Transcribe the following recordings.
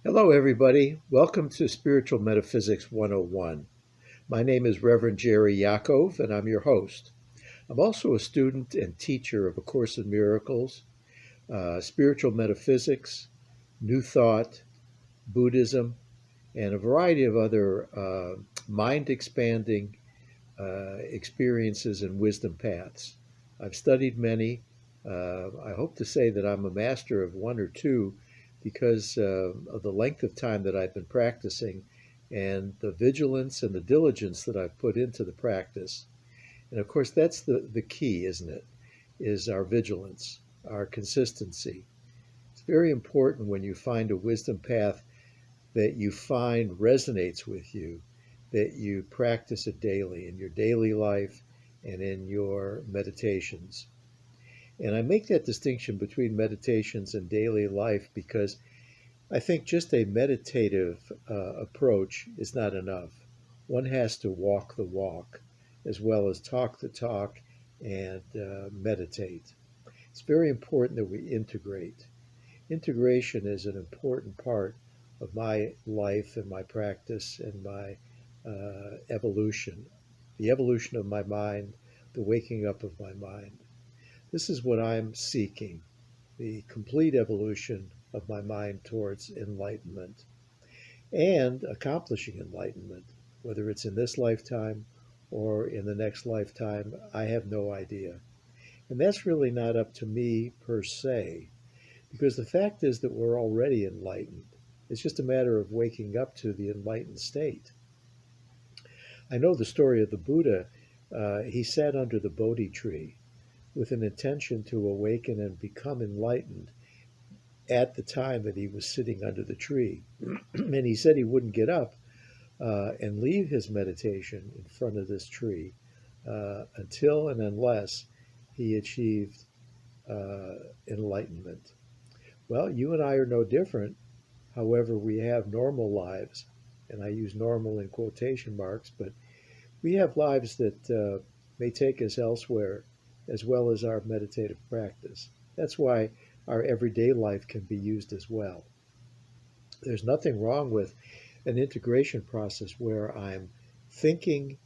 Hello, everybody. Welcome to Spiritual Metaphysics 101. My name is Reverend Jerry Yakov, and I'm your host. I'm also a student and teacher of A Course in Miracles, spiritual metaphysics, New Thought, Buddhism, and a variety of other mind expanding experiences and wisdom paths. I've studied many. I hope to say that I'm a master of one or two because of the length of time that I've been practicing and the vigilance and the diligence that I've put into the practice. And of course, that's the key, isn't it? Is our vigilance, our consistency. It's very important when you find a wisdom path that you find resonates with you, that you practice it daily in your daily life and in your meditations. And I make that distinction between meditations and daily life because I think just a meditative approach is not enough. One has to walk the walk as well as talk the talk and meditate. It's very important that we integrate. Integration is an important part of my life and my practice and my evolution, the evolution of my mind, the waking up of my mind. This is what I'm seeking, the complete evolution of my mind towards enlightenment and accomplishing enlightenment. Whether it's in this lifetime or in the next lifetime, I have no idea. And that's really not up to me per se. Because the fact is that we're already enlightened. It's just a matter of waking up to the enlightened state. I know the story of the Buddha. He sat under the Bodhi tree with an intention to awaken and become enlightened at the time that he was sitting under the tree. And he said he wouldn't get up and leave his meditation in front of this tree until and unless he achieved enlightenment. Well, you and I are no different. However, we have normal lives, and I use normal in quotation marks, but we have lives that may take us elsewhere as well as our meditative practice. That's why our everyday life can be used as well. There's nothing wrong with an integration process where I'm thinking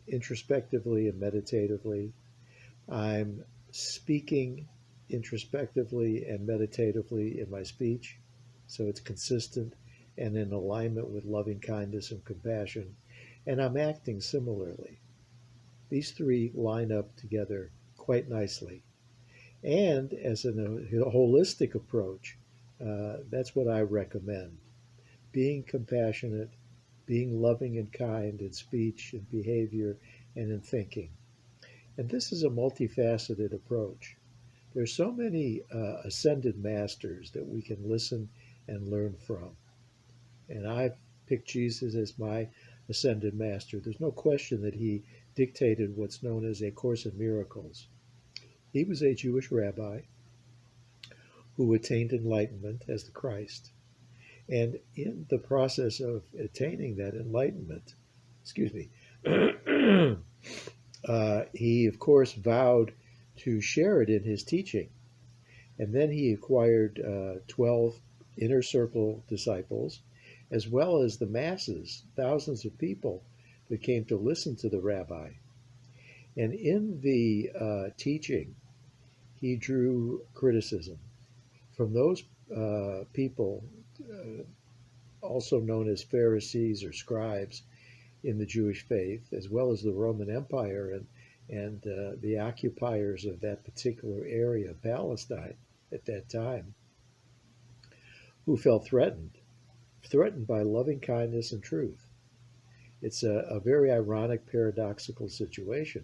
introspectively and meditatively. I'm speaking introspectively and meditatively in my speech, so it's consistent and in alignment with loving kindness and compassion. And I'm acting similarly. These three line up together quite nicely. And as a holistic approach, that's what I recommend. Being compassionate, being loving and kind in speech and behavior and in thinking. And this is a multifaceted approach. There's so many ascended masters that we can listen and learn from. And I've picked Jesus as my ascended master. There's no question that he dictated what's known as A Course in Miracles. He was a Jewish rabbi who attained enlightenment as the Christ. And in the process of attaining that enlightenment, excuse me, he, of course, vowed to share it in his teaching. And then he acquired 12 inner circle disciples, as well as the masses, thousands of people that came to listen to the rabbi. And in the teaching, he drew criticism from those people, also known as Pharisees or scribes in the Jewish faith, as well as the Roman Empire and the occupiers of that particular area of Palestine at that time, who felt threatened by loving kindness and truth. It's a very ironic, paradoxical situation.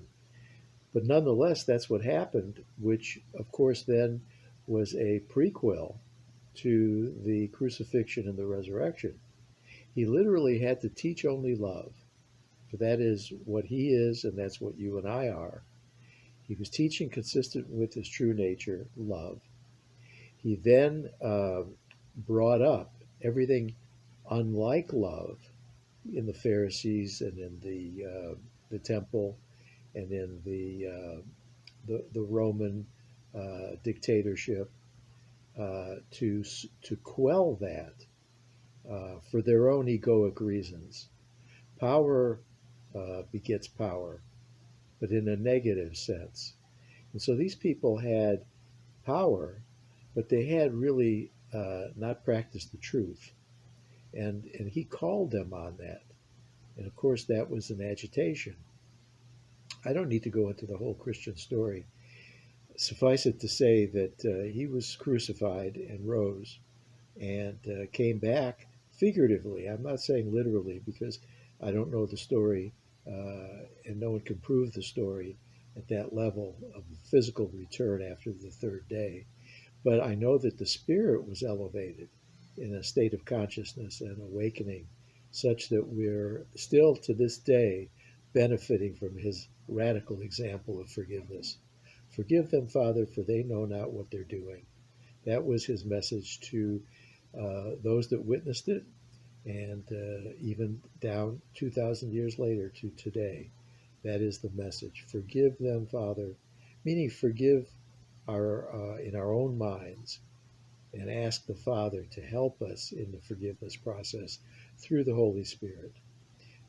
But nonetheless, that's what happened, which, of course, then was a prequel to the crucifixion and the resurrection. He literally had to teach only love, for that is what he is, and that's what you and I are. He was teaching consistent with his true nature, love. He then brought up everything unlike love in the Pharisees and in the temple and in the Roman dictatorship to quell that for their own egoic reasons. Power begets power, but in a negative sense. And so these people had power, but they had really not practiced the truth. And he called them on that. And of course, that was an agitation. I don't need to go into the whole Christian story. Suffice it to say that he was crucified and rose and came back figuratively. I'm not saying literally because I don't know the story and no one can prove the story at that level of physical return after the third day. But I know that the spirit was elevated in a state of consciousness and awakening, such that we're still to this day benefiting from his radical example of forgiveness. Forgive them, Father, for they know not what they're doing. That was his message to those that witnessed it, and even down 2,000 years later to today. That is the message. Forgive them, Father, meaning forgive in our own minds and ask the Father to help us in the forgiveness process through the Holy Spirit.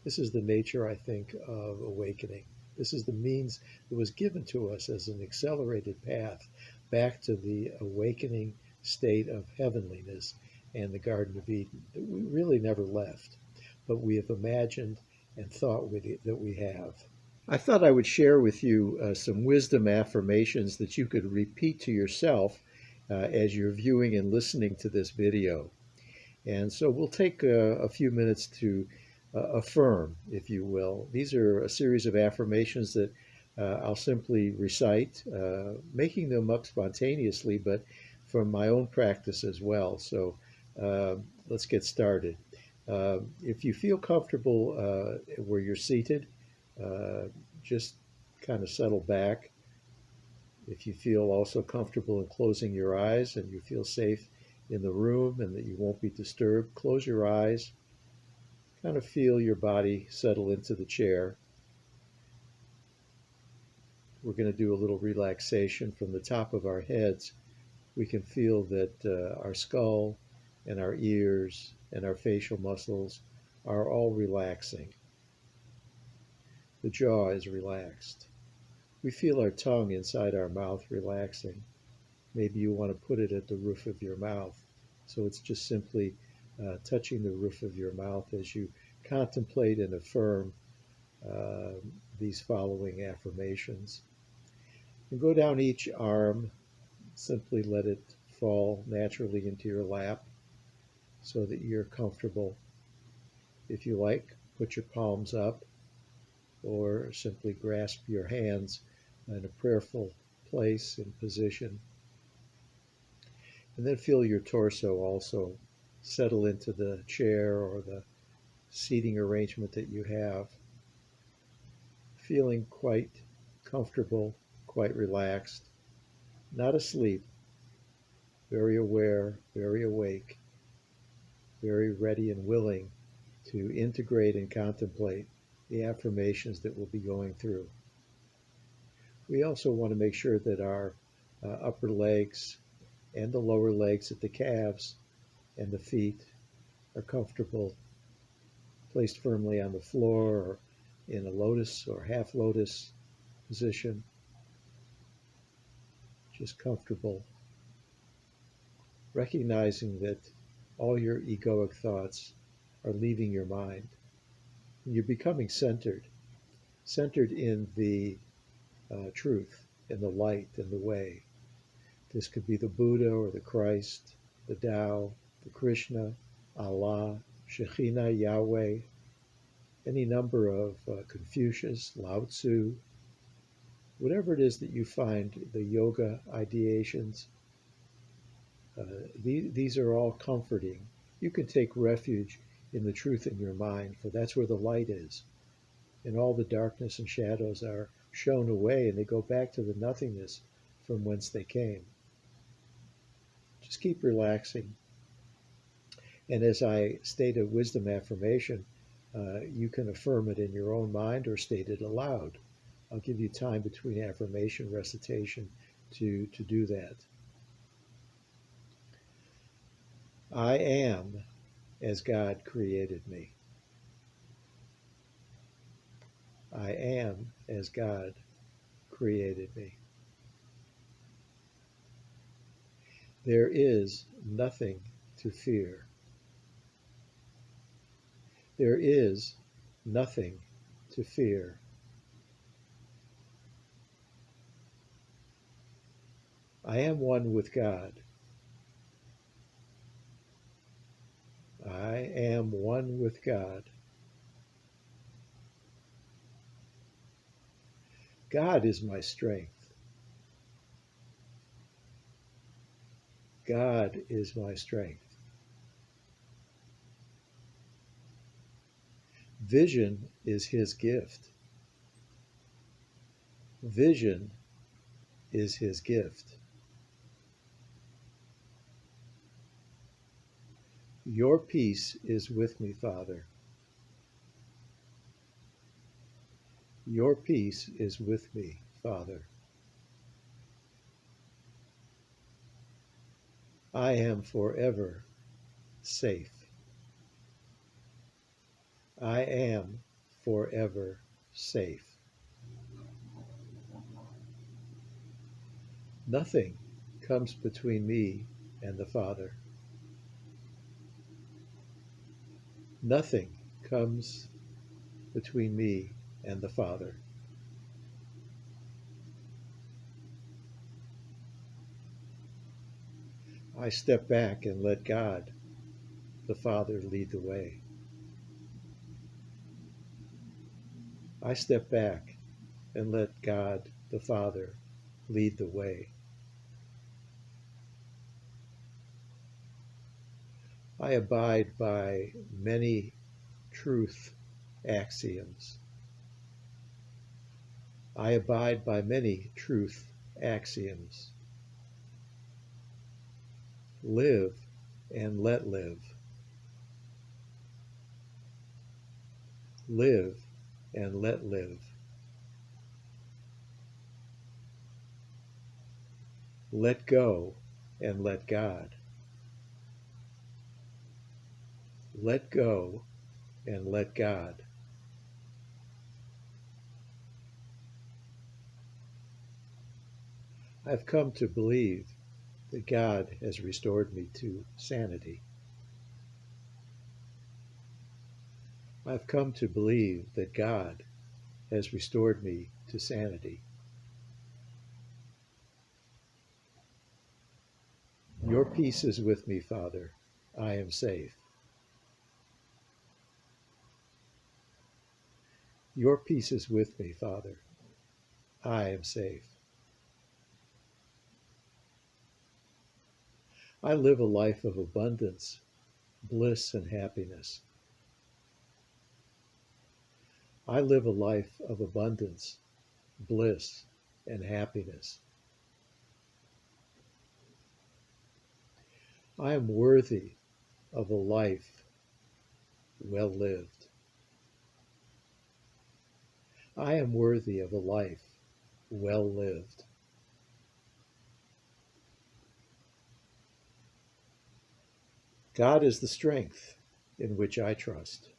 This is the nature, I think, of awakening. This is the means that was given to us as an accelerated path back to the awakening state of heavenliness and the Garden of Eden that we really never left, but we have imagined and thought that we have. I thought I would share with you some wisdom affirmations that you could repeat to yourself as you're viewing and listening to this video. And so we'll take a few minutes to affirm, if you will. These are a series of affirmations that I'll simply recite, making them up spontaneously, but from my own practice as well. So let's get started. If you feel comfortable where you're seated, just kind of settle back. If you feel also comfortable in closing your eyes and you feel safe in the room and that you won't be disturbed, close your eyes. Kind of feel your body settle into the chair. We're going to do a little relaxation from the top of our heads. We can feel that our skull and our ears and our facial muscles are all relaxing. The jaw is relaxed. We feel our tongue inside our mouth relaxing. Maybe you want to put it at the roof of your mouth. So it's just simply touching the roof of your mouth as you contemplate and affirm these following affirmations. And go down each arm. Simply let it fall naturally into your lap so that you're comfortable. If you like, put your palms up or simply grasp your hands in a prayerful place and position. And then feel your torso also settle into the chair or the seating arrangement that you have. Feeling quite comfortable, quite relaxed, not asleep, very aware, very awake, very ready and willing to integrate and contemplate the affirmations that we'll be going through. We also want to make sure that our upper legs and the lower legs at the calves and the feet are comfortable, placed firmly on the floor or in a lotus or half lotus position, just comfortable, recognizing that all your egoic thoughts are leaving your mind. You're becoming centered in the truth, in the light, in the way. This could be the Buddha or the Christ, the Tao, the Krishna, Allah, Shekhinah, Yahweh, any number of Confucius, Lao Tzu, whatever it is that you find, the yoga ideations, these are all comforting. You can take refuge in the truth in your mind, for that's where the light is. And all the darkness and shadows are shown away, and they go back to the nothingness from whence they came. Just keep relaxing. And as I state a wisdom affirmation, you can affirm it in your own mind or state it aloud. I'll give you time between affirmation recitation to do that. I am as God created me. I am as God created me. There is nothing to fear. There is nothing to fear. I am one with God. I am one with God. God is my strength. God is my strength. Vision is his gift. Vision is his gift. Your peace is with me, Father. Your peace is with me, Father. I am forever safe. I am forever safe. Nothing comes between me and the Father. Nothing comes between me and the Father. I step back and let God, the Father, lead the way. I step back and let God, the Father, lead the way. I abide by many truth axioms. I abide by many truth axioms. Live and let live. Live and let live. Let go and let God. Let go and let God. I've come to believe that God has restored me to sanity. I've come to believe that God has restored me to sanity. Your peace is with me, Father. I am safe. Your peace is with me, Father. I am safe. I live a life of abundance, bliss, and happiness. I live a life of abundance, bliss, and happiness. I am worthy of a life well lived. I am worthy of a life well lived. God is the strength in which I trust.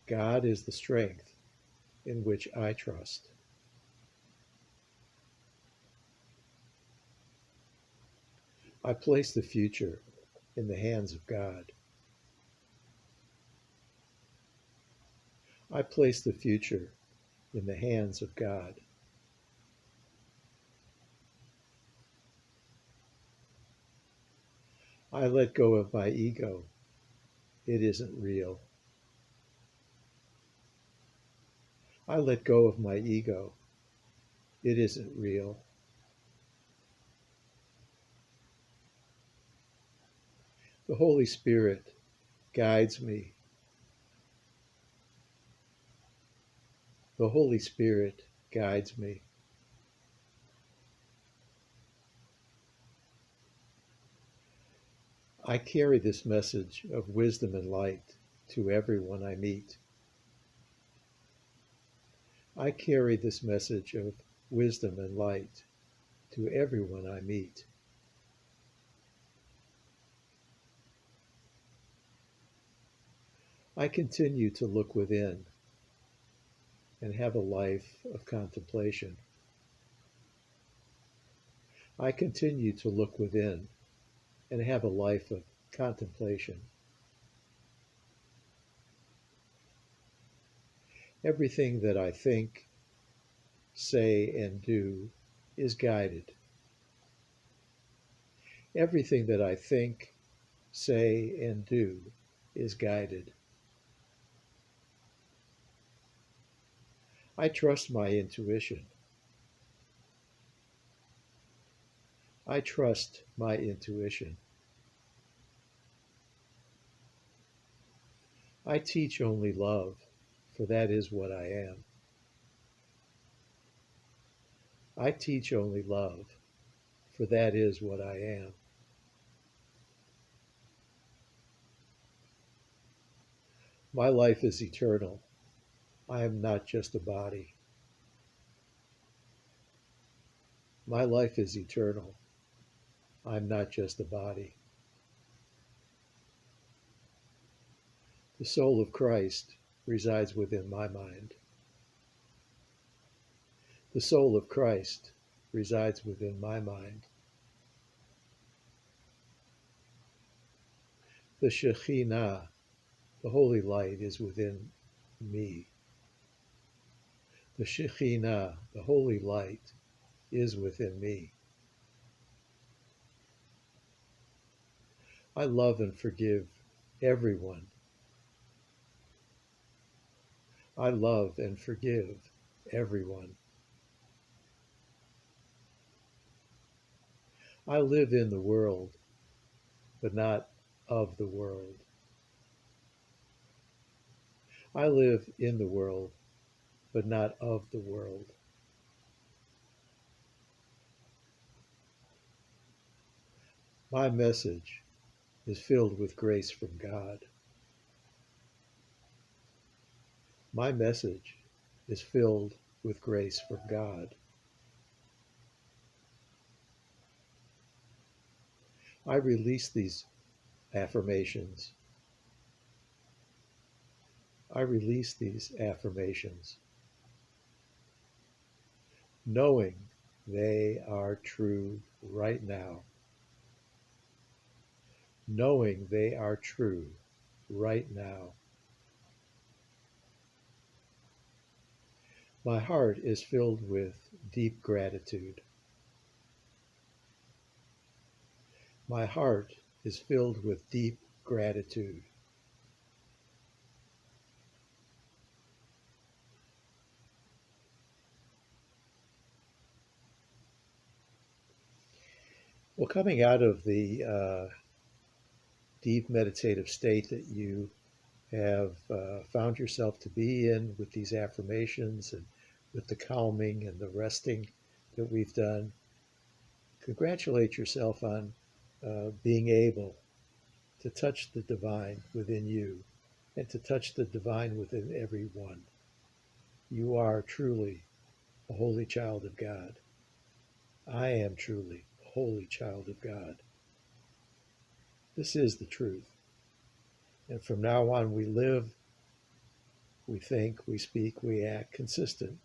God is the strength in which I trust. I place the future in the hands of God. I place the future in the hands of God. I let go of my ego. It isn't real. I let go of my ego. It isn't real. The Holy Spirit guides me. The Holy Spirit guides me. I carry this message of wisdom and light to everyone I meet. I carry this message of wisdom and light to everyone I meet. I continue to look within and have a life of contemplation. I continue to look within and have a life of contemplation. Everything that I think, say, and do is guided. Everything that I think, say, and do is guided. I trust my intuition. I trust my intuition. I teach only love, for that is what I am. I teach only love, for that is what I am. My life is eternal. I am not just a body. My life is eternal. I'm not just a body. The soul of Christ resides within my mind. The soul of Christ resides within my mind. The Shekhinah, the holy light, is within me. The Shekhinah, the holy light, is within me. I love and forgive everyone. I love and forgive everyone. I live in the world, but not of the world. I live in the world, but not of the world. My message is filled with grace from God. My message is filled with grace from God. I release these affirmations. I release these affirmations, knowing they are true right now. Knowing they are true right now. My heart is filled with deep gratitude. My heart is filled with deep gratitude. Well, coming out of the deep meditative state that you have found yourself to be in with these affirmations and with the calming and the resting that we've done, congratulate yourself on being able to touch the divine within you and to touch the divine within everyone. You are truly a holy child of God. I am truly a holy child of God. This is the truth. And from now on, we live, we think, we speak, we act consistent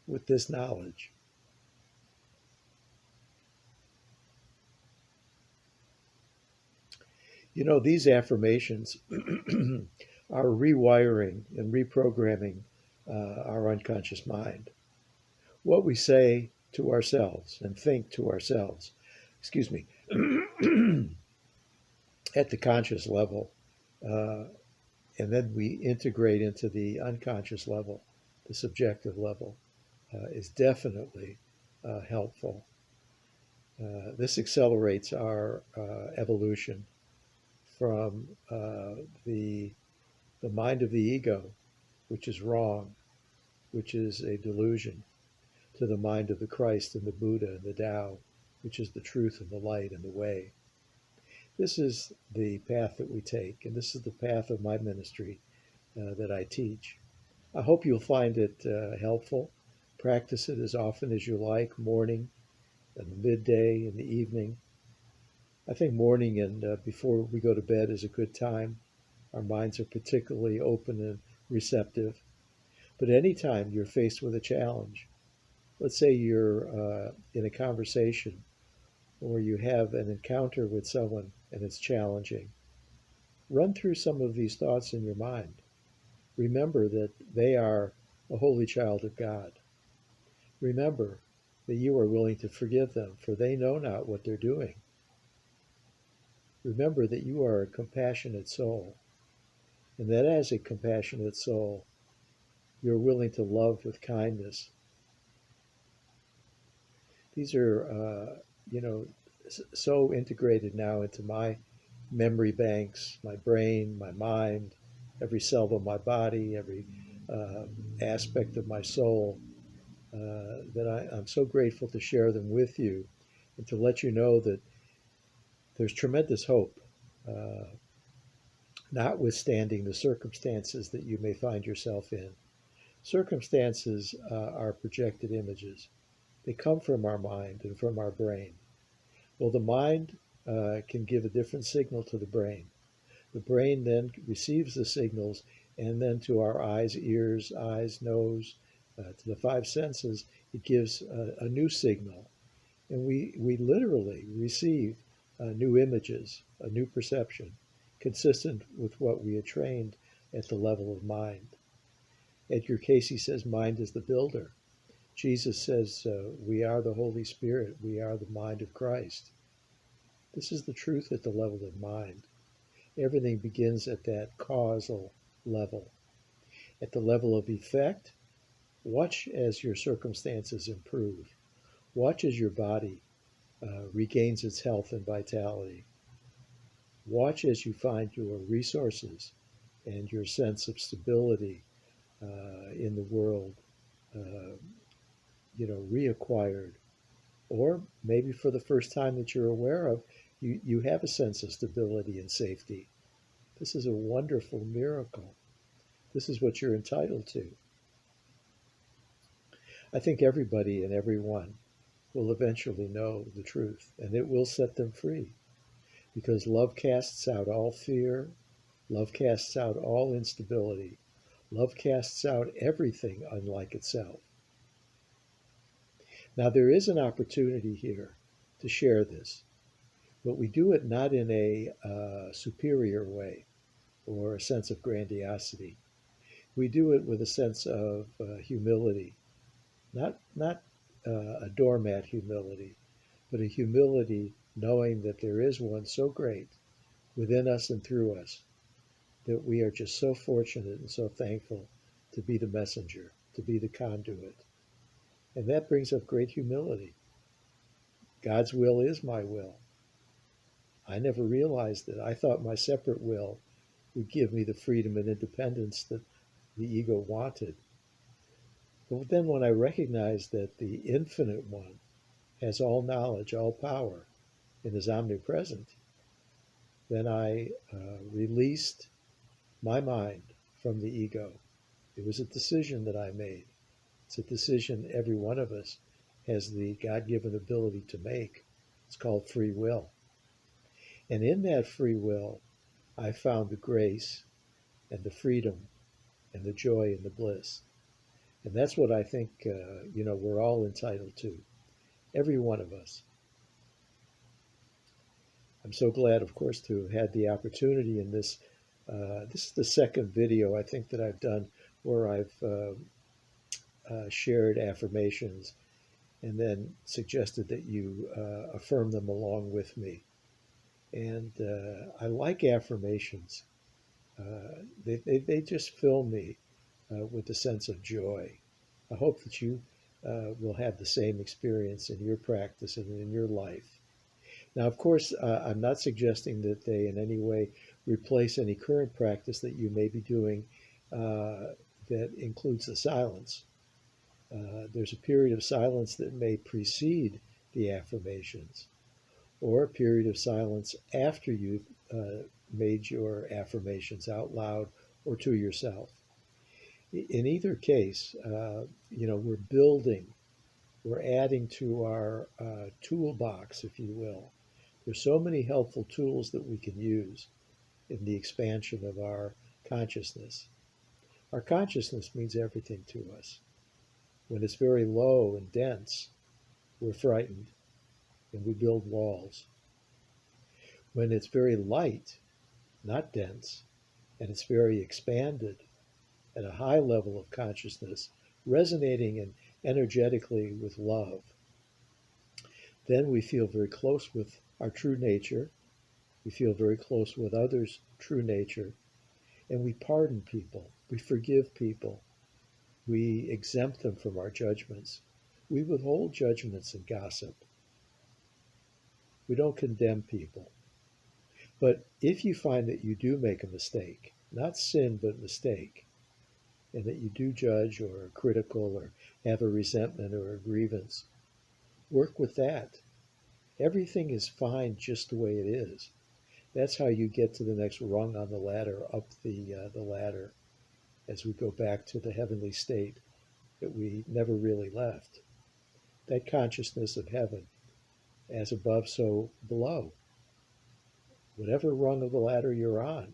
with this knowledge. You know, these affirmations are rewiring and reprogramming our unconscious mind. What we say to ourselves and think to ourselves, excuse me, at the conscious level, uh, and then we integrate into the unconscious level, the subjective level, is definitely helpful. This accelerates our evolution from the mind of the ego, which is wrong, which is a delusion, to the mind of the Christ and the Buddha and the Tao, which is the truth and the light and the way. This is the path that we take, and this is the path of my ministry that I teach. I hope you'll find it helpful. Practice it as often as you like, morning, and midday, in the evening. I think morning and before we go to bed is a good time. Our minds are particularly open and receptive. But anytime you're faced with a challenge, let's say you're in a conversation or you have an encounter with someone and it's challenging, run through some of these thoughts in your mind. Remember that they are a holy child of God. Remember that you are willing to forgive them, for they know not what they're doing. Remember that you are a compassionate soul, and that as a compassionate soul, you're willing to love with kindness. These are, so integrated now into my memory banks, my brain, my mind, every cell of my body, every uh, aspect of my soul, that I'm so grateful to share them with you and to let you know that there's tremendous hope, uh, notwithstanding the circumstances that you may find yourself in. Circumstances are projected images. They come from our mind and from our brain. Well, the mind can give a different signal to the brain. The brain then receives the signals, and then to our eyes, nose, to the five senses, it gives a new signal. And we literally receive new images, a new perception, consistent with what we had trained at the level of mind. Edgar Casey says mind is the builder. Jesus says we are the Holy Spirit, we are the mind of Christ. This is the truth at the level of mind. Everything begins at that causal level. At the level of effect, watch as your circumstances improve. Watch as your body regains its health and vitality. Watch as you find your resources and your sense of stability in the world, uh, reacquired. Or maybe for the first time that you're aware of, you have a sense of stability and safety. This is a wonderful miracle. This is what you're entitled to. I think everybody and everyone will eventually know the truth, and it will set them free because love casts out all fear, love casts out all instability, love casts out everything unlike itself. Now, there is an opportunity here to share this, but we do it not in a superior way or a sense of grandiosity. We do it with a sense of humility, not a doormat humility, but a humility knowing that there is one so great within us and through us that we are just so fortunate and so thankful to be the messenger, to be the conduit. And that brings up great humility. God's will is my will. I never realized it. I thought my separate will would give me the freedom and independence that the ego wanted. But then when I recognized that the infinite one has all knowledge, all power, and is omnipresent, then I released my mind from the ego. It was a decision that I made. It's a decision every one of us has the God given ability to make. It's called free will. And in that free will, I found the grace and the freedom and the joy and the bliss. And that's what I think, we're all entitled to, every one of us. I'm so glad, of course, to have had the opportunity in this. This is the second video I think that I've done where I've shared affirmations and then suggested that you affirm them along with me. And I like affirmations. They just fill me with a sense of joy. I hope that you will have the same experience in your practice and in your life. Now, of course, I'm not suggesting that they in any way replace any current practice that you may be doing that includes the silence. There's a period of silence that may precede the affirmations, or a period of silence after you've made your affirmations out loud or to yourself. In either case, we're building, we're adding to our toolbox, if you will. There's so many helpful tools that we can use. in the expansion of our consciousness. Our consciousness means everything to us. When it's very low and dense, we're frightened and we build walls. When it's very light, not dense, and it's very expanded at a high level of consciousness, resonating and energetically with love, then we feel very close with our true nature. We feel very close with others' true nature. And we pardon people. We forgive people. We exempt them from our judgments. We withhold judgments and gossip. We don't condemn people. But if you find that you do make a mistake, not sin, but mistake, and that you do judge or are critical or have a resentment or a grievance, work with that. Everything is fine just the way it is. That's how you get to the next rung on the ladder, up the ladder, as we go back to the heavenly state that we never really left. That consciousness of heaven, as above, so below. Whatever rung of the ladder you're on,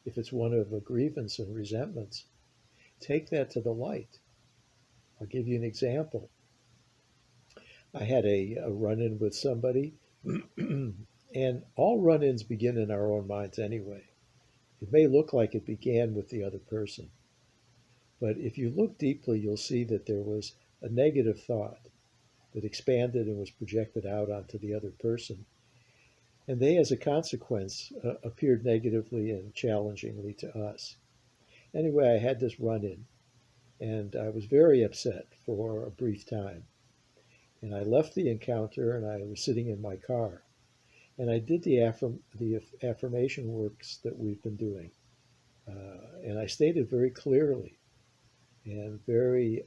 if it's one of a grievance and resentments, take that to the light. I'll give you an example. I had a run in with somebody, and all run ins begin in our own minds anyway. It may look like it began with the other person, but if you look deeply, you'll see that there was a negative thought that expanded and was projected out onto the other person. And they, as a consequence, appeared negatively and challengingly to us. Anyway, I had this run in, and I was very upset for a brief time. And I left the encounter, and I was sitting in my car. And I did the affirmation works that we've been doing. And I stated very clearly and very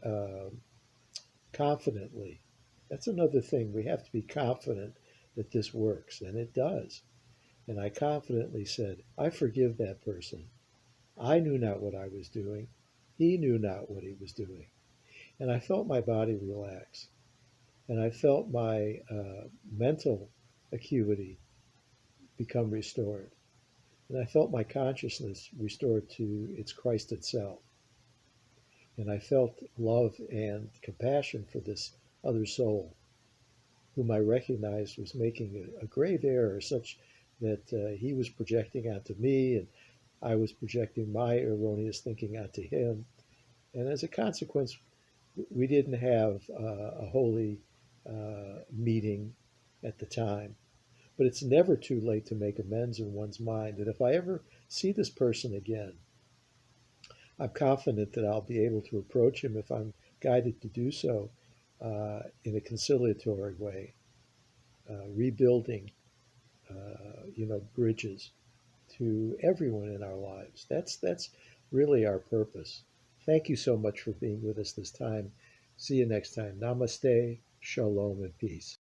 confidently. That's another thing. We have to be confident that this works, and it does. And I confidently said, I forgive that person. I knew not what I was doing. He knew not what he was doing. And I felt my body relax. And I felt my mental acuity become restored. And I felt my consciousness restored to its Christ itself. And I felt love and compassion for this other soul, whom I recognized was making a grave error, such that he was projecting onto me, and I was projecting my erroneous thinking onto him. And as a consequence, we didn't have a holy meeting at the time. But it's never too late to make amends in one's mind. And if I ever see this person again, I'm confident that I'll be able to approach him, if I'm guided to do so, in a conciliatory way, rebuilding, bridges to everyone in our lives. That's really our purpose. Thank you so much for being with us this time. See you next time. Namaste, shalom, and peace.